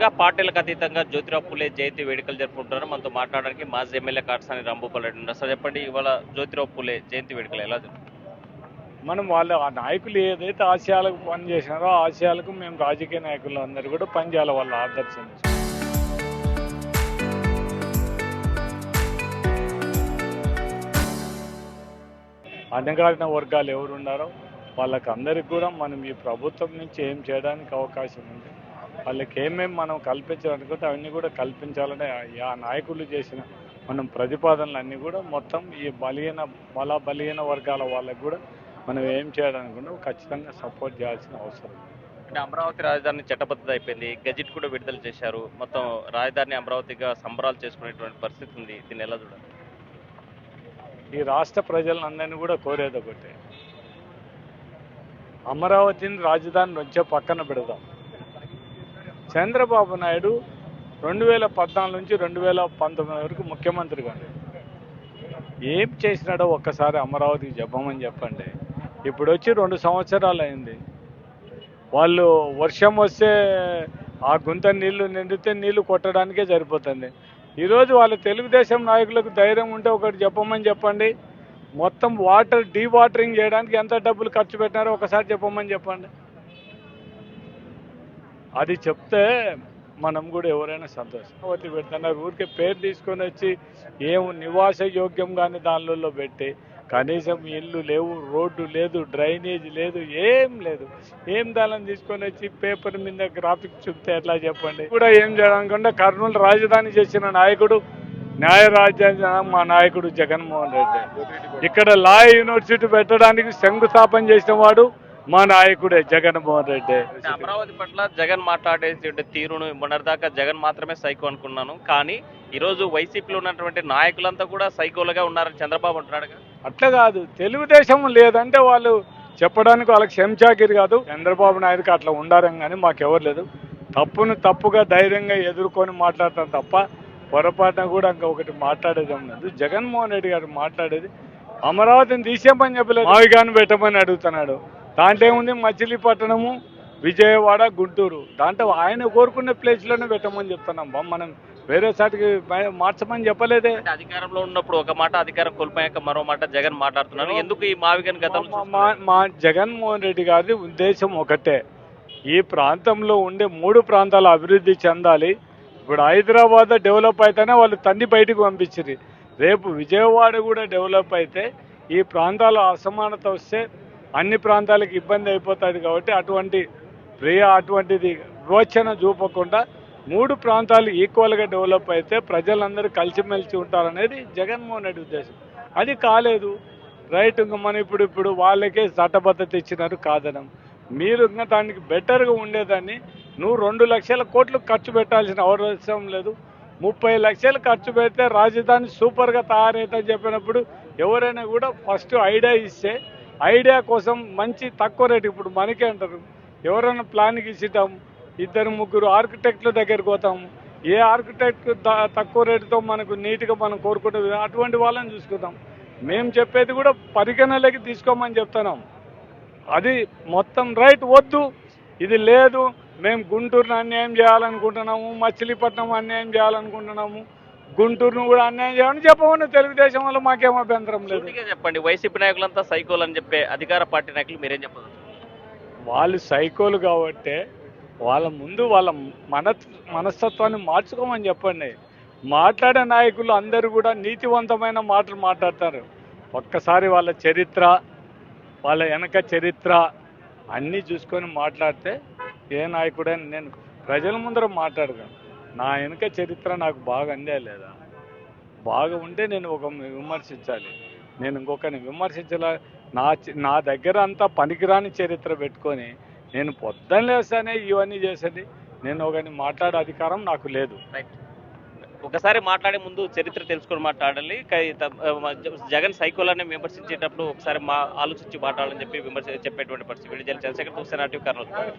ఘనంగా పార్టీలకు అతీతంగా జ్యోతిరావు పూలే జయంతి వేడుకలు జరుపుకుంటున్నారు. మనతో మాట్లాడడానికి మాజీ ఎమ్మెల్యే కాటసాని రాంభూపాల్ రెడ్డి ఉన్నారు. సార్ చెప్పండి, ఇవాళ జ్యోతిరావు పూలే జయంతి వేడుకలు ఎలా జరుగుతుంది? మనం వాళ్ళ ఆ నాయకులు ఏదైతే ఆశయాలకు పనిచేసినారో ఆ ఆశయాలకు మేము రాజకీయ నాయకులు అందరూ కూడా పనిచేయాలి వాళ్ళ ఆదర్శం. అణగారిన వర్గాలు ఎవరు ఉన్నారో వాళ్ళకి అందరికి కూడా మనం ఈ ప్రభుత్వం నుంచి ఏం చేయడానికి అవకాశం ఉంది, వాళ్ళకి ఏమేమి మనం కల్పించాలనుకుంటే అవన్నీ కూడా కల్పించాలని ఆ నాయకులు చేసిన మనం ప్రతిపాదనలు అన్నీ కూడా మొత్తం ఈ బలహీన వర్గాల వాళ్ళకి కూడా మనం ఏం చేయాలనుకుంటే ఖచ్చితంగా సపోర్ట్ చేయాల్సిన అవసరం. అంటే అమరావతి రాజధాని చట్టబద్ధత అయిపోయింది, గెజిట్ కూడా విడుదల చేశారు. మొత్తం రాజధాని అమరావతిగా సంబరాలు చేసుకునేటువంటి పరిస్థితి ఉంది. దీన్ని ఎలా చూడాలి? ఈ రాష్ట్ర ప్రజలందరినీ కూడా కోరేది ఒకటే, అమరావతిని రాజధాని నుంచే పక్కన పెడదాం. చంద్రబాబు నాయుడు 2014 నుంచి 2019 వరకు ముఖ్యమంత్రిగా ఏం చేసినాడో ఒక్కసారి అమరావతికి చెప్పమని చెప్పండి. ఇప్పుడు వచ్చి 2 సంవత్సరాలు అయింది. వాళ్ళు వర్షం వస్తే ఆ గుంత నీళ్లు నిండితే నీళ్లు కొట్టడానికే సరిపోతుంది. ఈరోజు వాళ్ళ తెలుగుదేశం నాయకులకు ధైర్యం ఉంటే ఒకటి చెప్పమని చెప్పండి, మొత్తం డీవాటరింగ్ చేయడానికి ఎంత డబ్బులు ఖర్చు పెట్టినారో ఒకసారి చెప్పమని చెప్పండి. అది చెప్తే మనం కూడా ఎవరైనా సంతోషం పెడుతున్నారు. ఊరికే పేరు తీసుకొని వచ్చి ఏం నివాస యోగ్యం కానీ దానిలో పెట్టి కనీసం ఇల్లు లేవు, రోడ్డు లేదు, డ్రైనేజ్ లేదు, ఏం లేదు. ఏం దానిని తీసుకొని వచ్చి పేపర్ మీద గ్రాఫిక్స్ చూపితే ఎట్లా చెప్పండి. కూడా ఏం చేయడానికంటే కర్నూలు రాజధాని చేసిన నాయకుడు, న్యాయ రాజ్యాంగం మా నాయకుడు జగన్మోహన్ రెడ్డి. ఇక్కడ లా యూనివర్సిటీ పెట్టడానికి శంకుస్థాపన చేసిన వాడు మా నాయకుడే జగన్మోహన్ రెడ్డి. అమరావతి పట్ల జగన్ మాట్లాడే తీరును మొన్నటిదాకా జగన్ మాత్రమే సైకో అనుకున్నాను, కానీ ఈరోజు వైసీపీలో ఉన్నటువంటి నాయకులంతా కూడా సైకోలుగా ఉన్నారని చంద్రబాబు అంటున్నాడు. అట్లా కాదు, తెలుగుదేశం లేదంటే వాళ్ళు చెప్పడానికి వాళ్ళకి శంచాగిరి కాదు. చంద్రబాబు నాయుడుకి అట్లా ఉండాలని కానీ మాకెవరు లేదు. తప్పును తప్పుగా ధైర్యంగా ఎదుర్కొని మాట్లాడతాం తప్ప పొరపాటున కూడా ఇంకొకటి మాట్లాడేది ఉండదు. జగన్మోహన్ రెడ్డి గారు మాట్లాడేది అమరావతిని తీసేమని చెప్పలేదు, మావిగాను పెట్టమని అడుగుతున్నాడు. దాంట్లో ఏముంది, మచిలీపట్నము, విజయవాడ, గుంటూరు, దాంట్లో ఆయన కోరుకునే ప్లేస్లోనే పెట్టమని చెప్తున్నాం. మనం వేరే సాటికి మార్చమని చెప్పలేదే. అధికారంలో ఉన్నప్పుడు ఒక మాట, అధికారం కోల్పోయాక మరో మాట జగన్ మాట్లాడుతున్నారు. ఎందుకు ఈ మావిగన్ గతంలో? మా జగన్మోహన్ రెడ్డి గారి ఉద్దేశం ఒకటే, ఈ ప్రాంతంలో ఉండే 3 ప్రాంతాలు అభివృద్ధి చెందాలి. ఇప్పుడు హైదరాబాద్ డెవలప్ అయితేనే వాళ్ళు తండ్రి బయటకు పంపించారు. రేపు విజయవాడ కూడా డెవలప్ అయితే ఈ ప్రాంతాల అసమానత వస్తే అన్ని ప్రాంతాలకు ఇబ్బంది అయిపోతుంది. కాబట్టి అటువంటిది వివక్షణ చూపకుండా 3 ప్రాంతాలు ఈక్వల్గా డెవలప్ అయితే ప్రజలందరూ కలిసిమెలిసి ఉంటారనేది జగన్మోహన్ రెడ్డి ఉద్దేశం. అది కాలేదు. రైట్, ఇంకా మనం ఇప్పుడు వాళ్ళకే చట్టబద్ధత ఇచ్చినారు కాదనం. మీరు ఇంకా దానికి బెటర్గా ఉండేదాన్ని నువ్వు 2 లక్షల కోట్లు ఖర్చు పెట్టాల్సిన అవసరం లేదు, 30 లక్షలు ఖర్చు పెడితే రాజధాని సూపర్గా తయారైతే చెప్పినప్పుడు ఎవరైనా కూడా ఫస్ట్ ఐడియా ఇస్తే, ఐడియా కోసం మంచి తక్కువ రేటు, ఇప్పుడు మనకే అంటారు, ఎవరైనా ప్లాన్కి ఇచ్చిటాం 2-3 ఆర్కిటెక్ట్ల దగ్గరికి పోతాము, ఏ ఆర్కిటెక్ట్ తక్కువ రేటుతో మనకు నీట్గా మనం కోరుకుంటే అటువంటి వాళ్ళని చూసుకుందాం. మేము చెప్పేది కూడా పరిగణలోకి తీసుకోమని చెప్తున్నాం. అది మొత్తం రైట్ వద్దు, ఇది లేదు, మేము గుంటూరుని అన్యాయం చేయాలనుకుంటున్నాము, మచిలీపట్నం అన్యాయం చేయాలనుకుంటున్నాము, గుంటూరును కూడా అన్యాయం చేయాలని చెప్పమని తెలుగుదేశం వల్ల మాకేం అభ్యంతరం లేదు. చెప్పండి, వైసీపీ నాయకులంతా సైకోలు అని చెప్పే అధికార పార్టీ నాయకులు మీరేం చెప్పదు? వాళ్ళు సైకోలు కాబట్టి వాళ్ళ ముందు వాళ్ళ మనస్తత్వాన్ని మార్చుకోమని చెప్పండి. మాట్లాడే నాయకులు అందరూ కూడా నీతివంతమైన మాటలు మాట్లాడతారు. ఒక్కసారి వాళ్ళ చరిత్ర, వాళ్ళ వెనక చరిత్ర అన్నీ చూసుకొని మాట్లాడితే ఏ నాయకుడైనా, నేను ప్రజల ముందర మాట్లాడతాను, నా వెనక చరిత్ర నాకు బాగా అందే లేదా, బాగా ఉంటే నేను ఒక విమర్శించాలి, నేను ఇంకొకరిని విమర్శించాల. నా దగ్గర అంతా పనికిరాని చరిత్ర పెట్టుకొని నేను పొద్దున్న లేస్తానే ఇవన్నీ చేసేది, నేను ఒకరిని మాట్లాడే అధికారం నాకు లేదు. ఒకసారి మాట్లాడే ముందు చరిత్ర తెలుసుకొని మాట్లాడాలి. జగన్ సైకోలని విమర్శించేటప్పుడు ఒకసారి ఆలోచించి మాట్లాడాలని చెప్పి చెప్పేటువంటి పరిస్థితి. చంద్రశేఖర్, కర్నూలు.